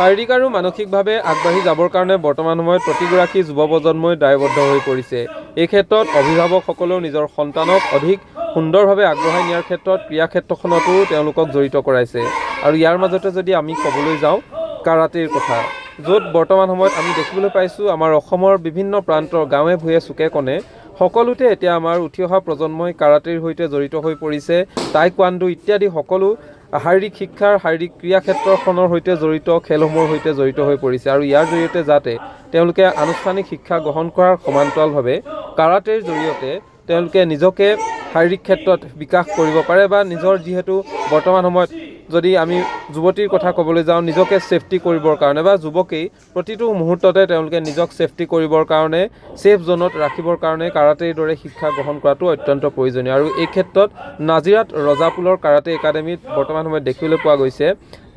শাৰীৰিক আৰু মানসিকভাৱে আগবাঢ়ি যাবৰ কাৰণে বৰ্তমান সময়ত প্ৰতিগৰাকী যুৱ প্ৰজন্মই দায়বদ্ধ হৈ পৰিছে। এই ক্ষেত্ৰত অভিভাৱকসকলেও নিজৰ সন্তানক অধিক সুন্দৰভাৱে আগবঢ়াই নিয়াৰ ক্ষেত্ৰত ক্ৰীড়া ক্ষেত্ৰখনতো তেওঁলোকক জড়িত কৰাইছে। আৰু ইয়াৰ মাজতে যদি আমি ক'বলৈ যাওঁ কাৰাটেৰ কথা, য'ত বৰ্তমান সময়ত আমি দেখিবলৈ পাইছোঁ আমাৰ অসমৰ বিভিন্ন প্ৰান্তৰ গাঁৱে ভূঞে চুকে কোণে সকলোতে এতিয়া আমাৰ উঠি অহা প্ৰজন্মই কাৰাটেৰ সৈতে জড়িত হৈ পৰিছে। টাইকোৱাণ্ডো ইত্যাদি সকলো শাৰীৰিক শিক্ষাৰ শাৰীৰিক ক্ৰীড়া ক্ষেত্ৰখনৰ সৈতে জড়িত খেলসমূহৰ সৈতে জড়িত হৈ পৰিছে। আৰু ইয়াৰ জৰিয়তে যাতে তেওঁলোকে আনুষ্ঠানিক শিক্ষা গ্ৰহণ কৰাৰ সমান্তৰালভাৱে কাৰাটেৰ জৰিয়তে তেওঁলোকে নিজকে শাৰীৰিক ক্ষেত্ৰত বিকাশ কৰিব পাৰে বা নিজৰ যিহেতু বৰ্তমান সময়ত যদি আমি যুৱতীৰ কথা ক'বলৈ যাওঁ, নিজকে ছেফটি কৰিবৰ কাৰণে বা যুৱকেই প্ৰতিটো মুহূৰ্ততে তেওঁলোকে নিজক ছেফটি কৰিবৰ কাৰণে ছেফ জ'নত ৰাখিবৰ কাৰণে কাৰাটেৰ দৰে শিক্ষা গ্ৰহণ কৰাটো অত্যন্ত প্ৰয়োজনীয়। আৰু এই ক্ষেত্ৰত নাজিৰাত ৰজাপুলৰ কাৰাটে একাডেমীত বৰ্তমান সময়ত দেখিবলৈ পোৱা গৈছে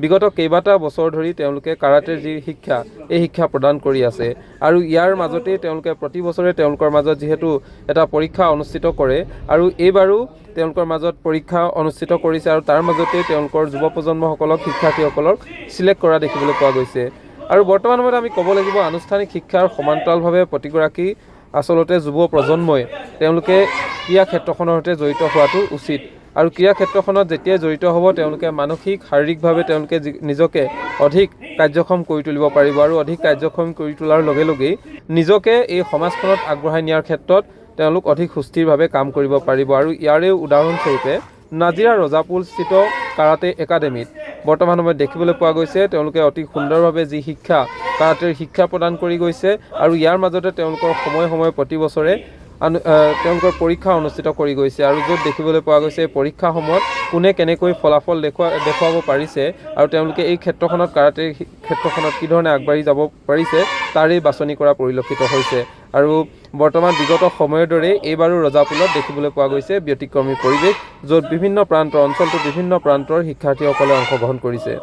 বিগত কেইবাটা বছৰ ধৰি তেওঁলোকে কাৰাটেৰ যি শিক্ষা এই শিক্ষা প্ৰদান কৰি আছে। আৰু ইয়াৰ মাজতেই তেওঁলোকে প্ৰতি বছৰে তেওঁলোকৰ মাজত যিহেতু এটা পৰীক্ষা অনুষ্ঠিত কৰে আৰু এইবাৰো তেওঁলোকৰ মাজত পৰীক্ষা অনুষ্ঠিত কৰিছে আৰু তাৰ মাজতেই তেওঁলোকৰ যুৱ প্ৰজন্মসকলক শিক্ষাৰ্থীসকলক চিলেক্ট কৰা দেখিবলৈ পোৱা গৈছে। আৰু বৰ্তমান সময়ত আমি ক'ব লাগিব আনুষ্ঠানিক শিক্ষাৰ সমান্তৰালভাৱে প্ৰতিগৰাকী আচলতে যুৱ প্ৰজন্মই তেওঁলোকে ক্ৰীড়া ক্ষেত্ৰখনৰ সৈতে জড়িত হোৱাটো উচিত। আৰু ক্ৰীড়া ক্ষেত্ৰখনত যেতিয়াই জড়িত হ'ব তেওঁলোকে মানসিক শাৰীৰিকভাৱে তেওঁলোকে নিজকে অধিক কাৰ্যক্ষম কৰি তুলিব পাৰিব আৰু অধিক কাৰ্যক্ষম কৰি তোলাৰ লগে লগেই নিজকে এই সমাজখনত আগবঢ়াই নিয়াৰ ক্ষেত্ৰত তেওঁলোক অধিক সুস্থিৰভাৱে কাম কৰিব পাৰিব। আৰু ইয়াৰে উদাহৰণস্বৰূপে নাজিৰা ৰজাপুলস্থিত কাৰাটে একাডেমীত বৰ্তমান সময়ত দেখিবলৈ পোৱা গৈছে তেওঁলোকে অতি সুন্দৰভাৱে যি শিক্ষা কাৰাটেৰ শিক্ষা প্ৰদান কৰি গৈছে আৰু ইয়াৰ মাজতে তেওঁলোকৰ সময়ে সময়ে প্ৰতি বছৰে তেওঁলোকৰ পৰীক্ষা অনুষ্ঠিত কৰি গৈছে। আৰু য'ত দেখিবলৈ পোৱা গৈছে পৰীক্ষাসমূহত কোনে কেনেকৈ ফলাফল দেখুৱাব পাৰিছে আৰু তেওঁলোকে এই ক্ষেত্ৰখনত কাৰাটেৰ ক্ষেত্ৰখনত কি ধৰণে আগবাঢ়ি যাব পাৰিছে তাৰেই বাছনি কৰা পৰিলক্ষিত হৈছে। আৰু বৰ্তমান বিগত সময়ৰ দৰেই এইবাৰো ৰজাপুলত দেখিবলৈ পোৱা গৈছে ব্যতিক্ৰমী পৰিৱেশ, য'ত বিভিন্ন প্ৰান্তৰ অঞ্চলটোৰ বিভিন্ন প্ৰান্তৰ শিক্ষাৰ্থীসকলে অংশগ্ৰহণ কৰিছে।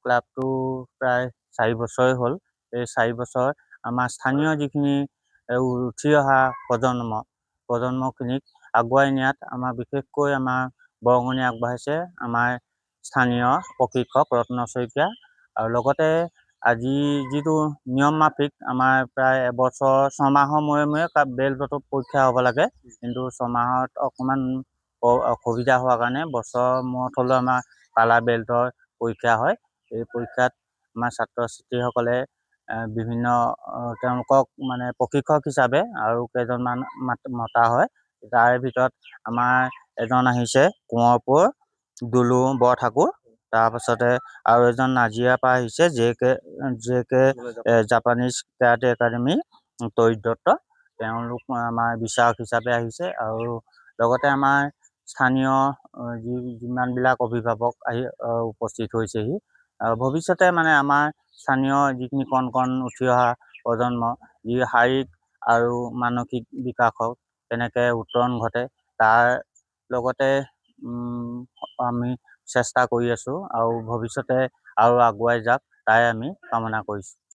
ক্লাবটো প্ৰায় 4 বছৰেই হ'ল। এই 4 বছৰ আমাৰ স্থানীয় যিখিনি উঠি অহা প্ৰজন্মখিনিক আগুৱাই নিয়াত আমাৰ বিশেষকৈ আমাৰ বৰঙণি আগবাঢ়িছে আমাৰ স্থানীয় প্ৰশিক্ষক ৰত্ন শইকীয়া। আৰু লগতে আজি যিটো নিয়ম মাফিক আমাৰ প্ৰায় এবছৰ 6 মাহৰ মূৰে মূৰে বেল্টতো পৰীক্ষা হ'ব লাগে, কিন্তু 6 মাহত অকণমান অসুবিধা হোৱাৰ কাৰণে বছৰ মূৰত হ'লেও আমাৰ কালাৰ বেল্টৰ পৰীক্ষা হয়। এই পৰীক্ষাত আমাৰ ছাত্ৰ ছাত্ৰীসকলে বিভিন্ন তেওঁলোকক মানে প্ৰশিক্ষক হিচাপে আৰু কেইজনমান মতা হয়। তাৰে ভিতৰত আমাৰ এজন আহিছে কোঁৱৰপুৰ দুলু বৰঠাকুৰ, তাৰপাছতে আৰু এজন নাজিৰাৰ পৰা আহিছে J K Japanese karate academy Tarit Dutta, তেওঁলোক আমাৰ বিচাৰক হিচাপে আহিছে। আৰু লগতে আমাৰ স্থানীয় যিমানবিলাক অভিভাৱক আহি উপস্থিত হৈছেহি। ভৱিষ্যতে মানে আমাৰ স্থানীয় যিখিনি কণ উঠি অহা প্ৰজন্ম যি শাৰীৰিক আৰু মানসিক বিকাশত কেনেকৈ উত্তৰণ ঘটে তাৰ লগতে আমি চেষ্টা কৰি আছোঁ আৰু ভৱিষ্যতে আৰু আগুৱাই যাওক তাই আমি কামনা কৰিছোঁ।